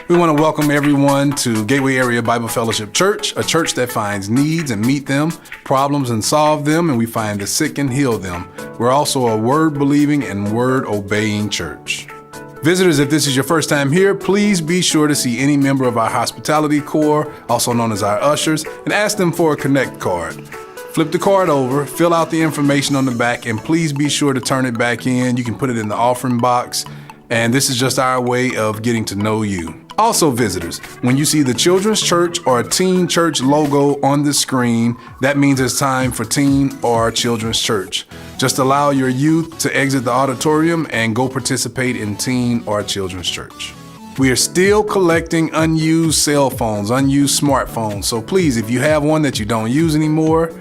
We want to welcome everyone to Gateway Area Bible Fellowship Church, a church that finds needs and meet them, problems and solve them, and we find the sick and heal them. We're also a word-believing and word-obeying church. Visitors, if this is your first time here, please be sure to see any member of our hospitality corps, also known as our ushers, and ask them for a Connect card. Flip the card over, fill out the information on the back, and please be sure to turn it back in. You can put it in the offering box, and this is just our way of getting to know you. Also, visitors, when you see the Children's Church or a Teen Church logo on the screen, that means it's time for Teen or Children's Church. Just allow your youth to exit the auditorium and go participate in Teen or Children's Church. We are still collecting unused cell phones, unused smartphones. So please, if you have one that you don't use anymore,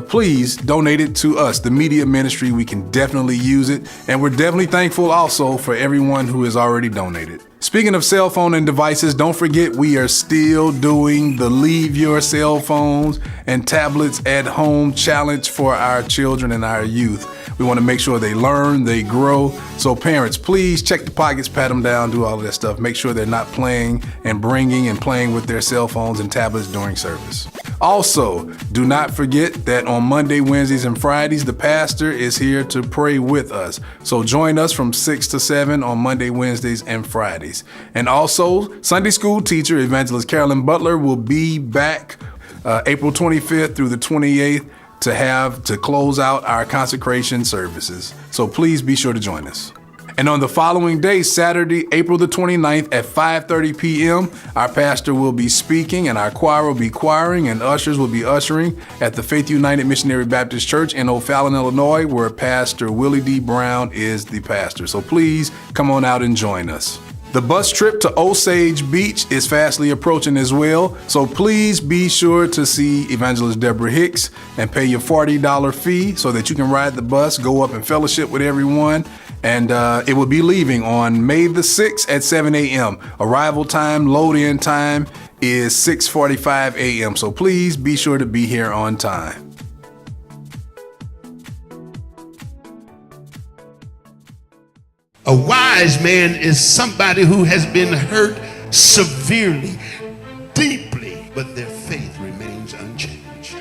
please donate it to us, the media ministry. We can definitely use it. And we're definitely thankful also for everyone who has already donated. Speaking of cell phone and devices, don't forget we are still doing the Leave Your Cell Phones and Tablets at Home challenge for our children and our youth. We want to make sure they learn, they grow. So parents, please check the pockets, pat them down, do all of that stuff. Make sure they're not playing and bringing and playing with their cell phones and tablets during service. Also, do not forget that on Monday, Wednesdays, and Fridays, the pastor is here to pray with us. So join us from 6 to 7 on Monday, Wednesdays, and Fridays. And also, Sunday school teacher, Evangelist Carolyn Butler, will be back April 25th through the 28th to close out our consecration services. So please be sure to join us. And on the following day, Saturday, April the 29th at 5:30 p.m., our pastor will be speaking and our choir will be choiring and ushers will be ushering at the Faith United Missionary Baptist Church in O'Fallon, Illinois, where Pastor Willie D. Brown is the pastor. So please come on out and join us. The bus trip to Osage Beach is fastly approaching as well, so please be sure to see Evangelist Deborah Hicks and pay your $40 fee so that you can ride the bus, go up and fellowship with everyone, and it will be leaving on May the 6th at 7 a.m. Arrival time, load-in time is 6:45 a.m., so please be sure to be here on time. A wise man is somebody who has been hurt severely, deeply, but their faith remains unchanged.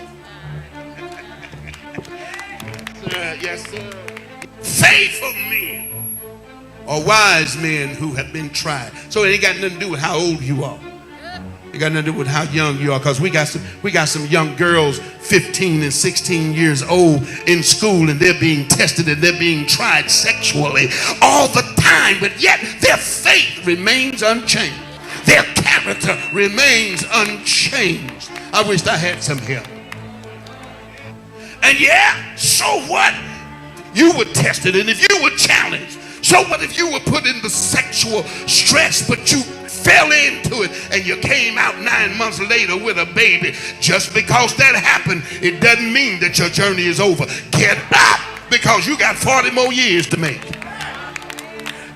Yes, sir. Faithful men are wise men who have been tried. So it ain't got nothing to do with how old you are. It got nothing to do with how young you are, because we got some young girls 15 and 16 years old in school, and they're being tested and they're being tried sexually all the time, but yet their faith remains unchanged. Their character remains unchanged. I wish I had some help. And yeah, so what? You were tested, and if you were challenged, so what if you were put in the sexual stress, but you fell into it and you came out 9 months later with a baby? Just because that happened, it doesn't mean that your journey is over. Get up, because you got 40 more years to make.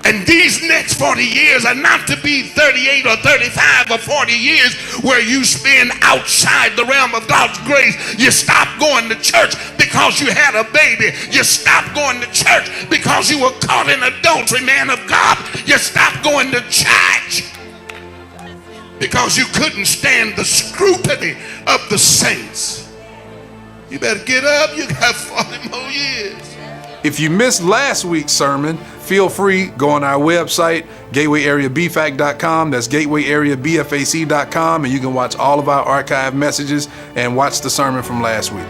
And these next 40 years are not to be 38 or 35 or 40 years where you spend outside the realm of God's grace. You stop going to church because you had a baby. You stop going to church because you were caught in adultery, man of God. You stop going to church because you couldn't stand the scrutiny of the saints. You better get up. You got 40 more years. If you missed last week's sermon, feel free, go on our website, gatewayareabfac.com. That's gatewayareabfac.com, and you can watch all of our archive messages and watch the sermon from last week.